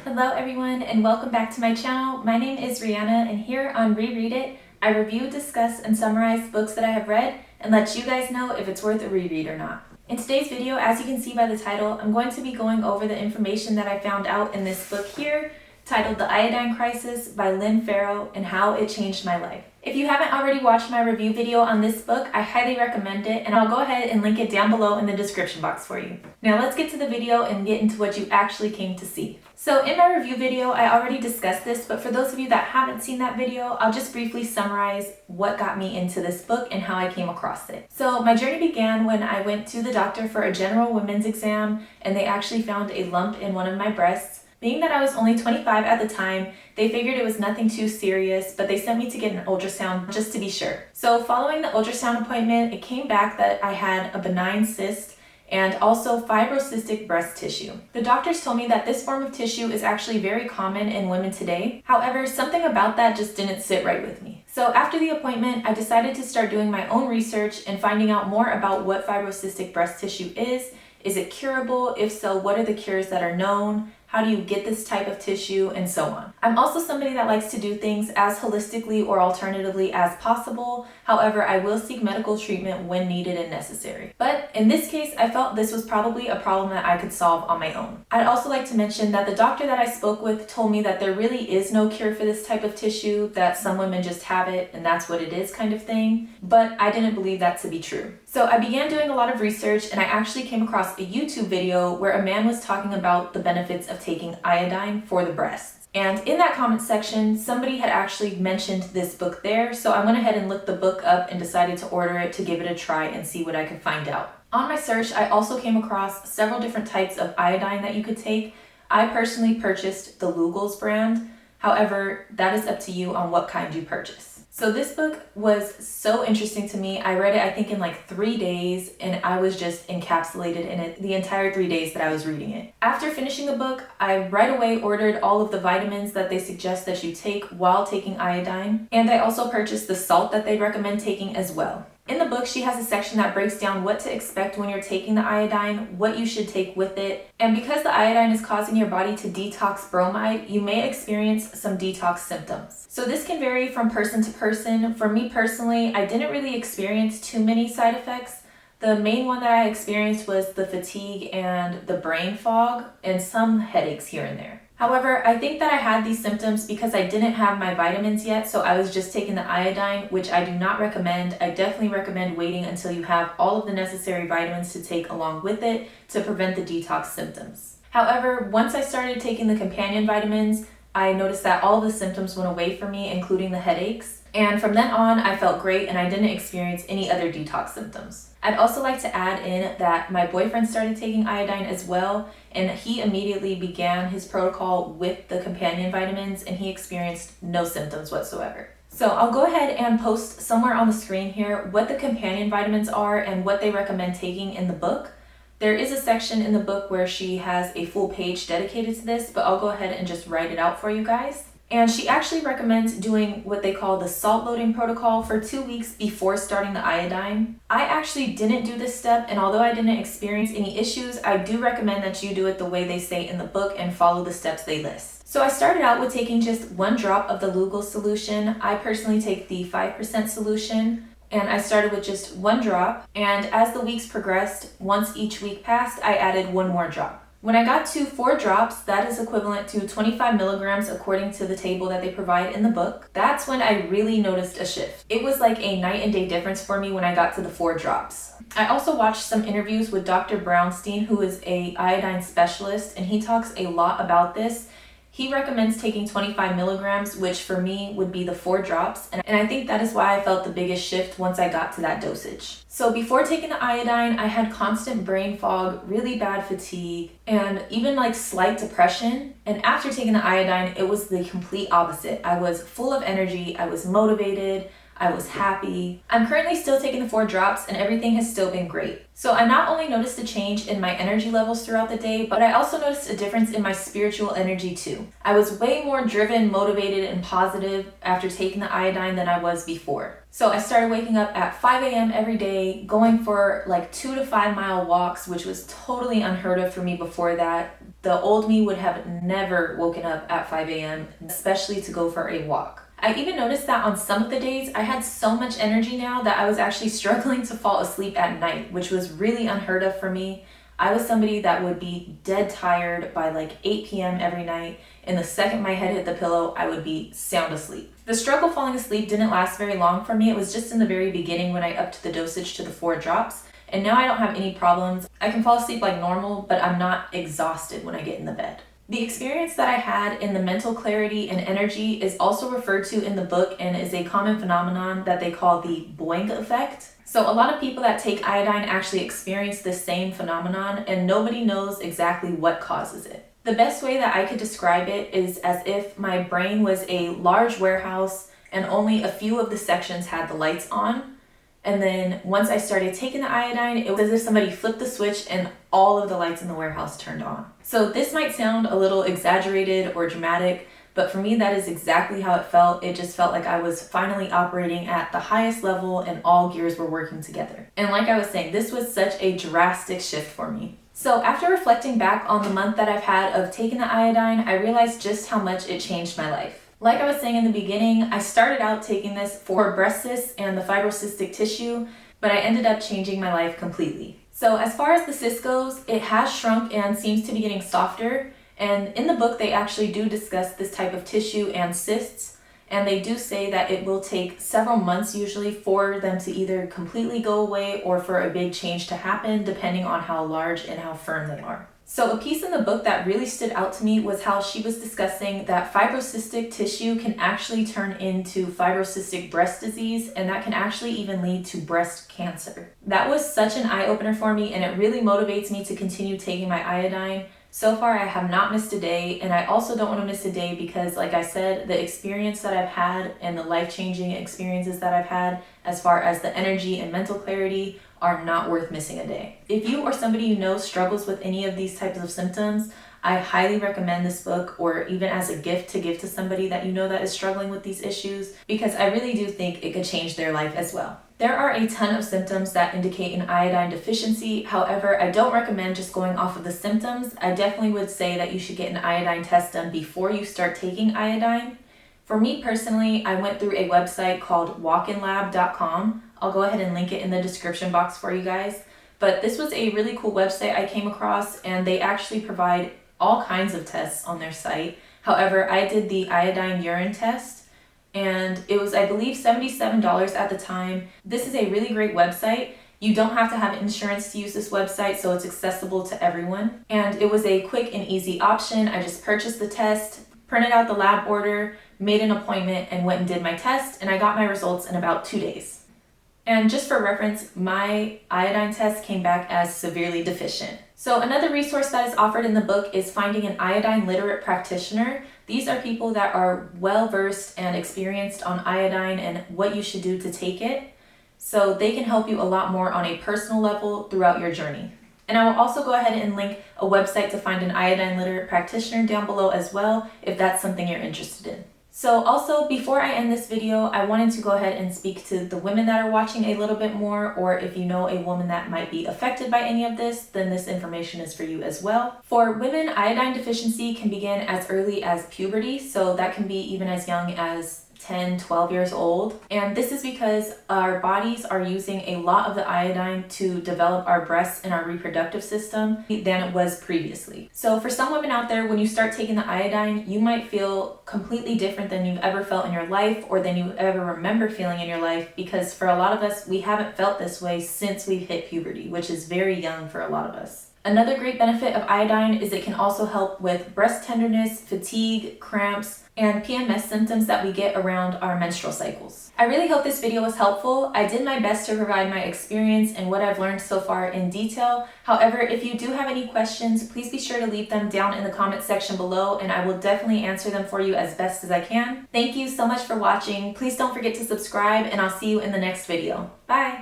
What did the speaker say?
Hello everyone and welcome back to my channel. My name is Rihanna and here on Reread It, I review, discuss, and summarize books that I have read and let you guys know if it's worth a reread or not. In today's video, as you can see by the title, I'm going to be going over the information that I found out in this book here, titled The Iodine Crisis by Lynn Farrow and How It Changed My Life. If you haven't already watched my review video on this book, I highly recommend it, and I'll go ahead and link it down below in the description box for you. Now let's get to the video and get into what you actually came to see. So in my review video, I already discussed this, but for those of you that haven't seen that video, I'll just briefly summarize what got me into this book and how I came across it. So my journey began when I went to the doctor for a general women's exam, and they actually found a lump in one of my breasts. Being that I was only 25 at the time, they figured it was nothing too serious, but they sent me to get an ultrasound just to be sure. So following the ultrasound appointment, it came back that I had a benign cyst and also fibrocystic breast tissue. The doctors told me that this form of tissue is actually very common in women today. However, something about that just didn't sit right with me. So after the appointment, I decided to start doing my own research and finding out more about what fibrocystic breast tissue is. Is it curable? If so, what are the cures that are known? How do you get this type of tissue, and so on. I'm also somebody that likes to do things as holistically or alternatively as possible. However, I will seek medical treatment when needed and necessary. But in this case, I felt this was probably a problem that I could solve on my own. I'd also like to mention that the doctor that I spoke with told me that there really is no cure for this type of tissue, that some women just have it and that's what it is kind of thing. But I didn't believe that to be true. So I began doing a lot of research and I actually came across a YouTube video where a man was talking about the benefits of taking iodine for the breasts. And in that comment section, somebody had actually mentioned this book there, so I went ahead and looked the book up and decided to order it to give it a try and see what I could find out. On my search, I also came across several different types of iodine that you could take. I personally purchased the Lugol's brand. However, that is up to you on what kind you purchase. So this book was so interesting to me. I read it, I think, in like 3 days, and I was just encapsulated in it the entire 3 days that I was reading it. After finishing the book, I right away ordered all of the vitamins that they suggest that you take while taking iodine, and I also purchased the salt that they recommend taking as well. In the book, she has a section that breaks down what to expect when you're taking the iodine, what you should take with it, and because the iodine is causing your body to detox bromide, you may experience some detox symptoms. So this can vary from person to person. For me personally, I didn't really experience too many side effects. The main one that I experienced was the fatigue and the brain fog and some headaches here and there. However, I think that I had these symptoms because I didn't have my vitamins yet, so I was just taking the iodine, which I do not recommend. I definitely recommend waiting until you have all of the necessary vitamins to take along with it to prevent the detox symptoms. However, once I started taking the companion vitamins, I noticed that all of the symptoms went away for me, including the headaches. And from then on, I felt great and I didn't experience any other detox symptoms. I'd also like to add in that my boyfriend started taking iodine as well, and he immediately began his protocol with the companion vitamins and he experienced no symptoms whatsoever. So I'll go ahead and post somewhere on the screen here what the companion vitamins are and what they recommend taking in the book. There is a section in the book where she has a full page dedicated to this, but I'll go ahead and just write it out for you guys. And she actually recommends doing what they call the salt loading protocol for 2 weeks before starting the iodine. I actually didn't do this step, and although I didn't experience any issues, I do recommend that you do it the way they say in the book and follow the steps they list. So I started out with taking just 1 drop of the Lugol solution. I personally take the 5% solution. And I started with just 1 drop, and as the weeks progressed, once each week passed, I added 1 more drop. When I got to 4 drops, that is equivalent to 25 milligrams according to the table that they provide in the book. That's when I really noticed a shift. It was like a night and day difference for me when I got to the 4 drops. I also watched some interviews with Dr. Brownstein, who is an iodine specialist, and he talks a lot about this. He recommends taking 25 milligrams, which for me would be the 4 drops, and I think that is why I felt the biggest shift once I got to that dosage. So before taking the iodine, I had constant brain fog, really bad fatigue, and even like slight depression. And after taking the iodine, it was the complete opposite. I was full of energy, I was motivated, I was happy. I'm currently still taking the 4 drops and everything has still been great. So I not only noticed a change in my energy levels throughout the day, but I also noticed a difference in my spiritual energy too. I was way more driven, motivated, and positive after taking the iodine than I was before. So I started waking up at 5 a.m. every day, going for like 2 to 5 mile walks, which was totally unheard of for me before that. The old me would have never woken up at 5 a.m., especially to go for a walk. I even noticed that on some of the days, I had so much energy now that I was actually struggling to fall asleep at night, which was really unheard of for me. I was somebody that would be dead tired by like 8 p.m. every night, and the second my head hit the pillow, I would be sound asleep. The struggle falling asleep didn't last very long for me. It was just in the very beginning when I upped the dosage to the 4 drops, and now I don't have any problems. I can fall asleep like normal, but I'm not exhausted when I get in the bed. The experience that I had in the mental clarity and energy is also referred to in the book and is a common phenomenon that they call the Boeing Effect. So a lot of people that take iodine actually experience this same phenomenon, and nobody knows exactly what causes it. The best way that I could describe it is as if my brain was a large warehouse and only a few of the sections had the lights on. And then once I started taking the iodine, it was as if somebody flipped the switch and all of the lights in the warehouse turned on. So this might sound a little exaggerated or dramatic, but for me, that is exactly how it felt. It just felt like I was finally operating at the highest level and all gears were working together. And like I was saying, this was such a drastic shift for me. So after reflecting back on the month that I've had of taking the iodine, I realized just how much it changed my life. Like I was saying in the beginning, I started out taking this for breast cysts and the fibrocystic tissue, but I ended up changing my life completely. So as far as the cyst goes, it has shrunk and seems to be getting softer. And in the book, they actually do discuss this type of tissue and cysts. And they do say that it will take several months usually for them to either completely go away or for a big change to happen, depending on how large and how firm they are. So a piece in the book that really stood out to me was how she was discussing that fibrocystic tissue can actually turn into fibrocystic breast disease, and that can actually even lead to breast cancer. That was such an eye-opener for me, and it really motivates me to continue taking my iodine. So far, I have not missed a day, and I also don't want to miss a day because, like I said, the experience that I've had and the life-changing experiences that I've had as far as the energy and mental clarity are not worth missing a day. If you or somebody you know struggles with any of these types of symptoms, I highly recommend this book, or even as a gift to give to somebody that you know that is struggling with these issues, because I really do think it could change their life as well. There are a ton of symptoms that indicate an iodine deficiency. However, I don't recommend just going off of the symptoms. I definitely would say that you should get an iodine test done before you start taking iodine. For me personally, I went through a website called walkinlab.com. I'll go ahead and link it in the description box for you guys. But this was a really cool website I came across, and they actually provide all kinds of tests on their site. However, I did the iodine urine test, and it was, I believe, $77 at the time. This is a really great website. You don't have to have insurance to use this website, so it's accessible to everyone. And it was a quick and easy option. I just purchased the test, printed out the lab order, made an appointment, and went and did my test, and I got my results in about 2 days. And just for reference, my iodine test came back as severely deficient. So another resource that is offered in the book is finding an iodine literate practitioner. These are people that are well versed and experienced on iodine and what you should do to take it. So they can help you a lot more on a personal level throughout your journey. And I will also go ahead and link a website to find an iodine literate practitioner down below as well, if that's something you're interested in. So also, before I end this video, I wanted to go ahead and speak to the women that are watching a little bit more, or if you know a woman that might be affected by any of this, then this information is for you as well. For women, iodine deficiency can begin as early as puberty, so that can be even as young as 10, 12 years old. And this is because our bodies are using a lot of the iodine to develop our breasts and our reproductive system than it was previously. So for some women out there, when you start taking the iodine, you might feel completely different than you've ever felt in your life or than you ever remember feeling in your life, because for a lot of us, we haven't felt this way since we've hit puberty, which is very young for a lot of us. Another great benefit of iodine is it can also help with breast tenderness, fatigue, cramps, and PMS symptoms that we get around our menstrual cycles. I really hope this video was helpful. I did my best to provide my experience and what I've learned so far in detail. However, if you do have any questions, please be sure to leave them down in the comment section below, and I will definitely answer them for you as best as I can. Thank you so much for watching. Please don't forget to subscribe, and I'll see you in the next video. Bye!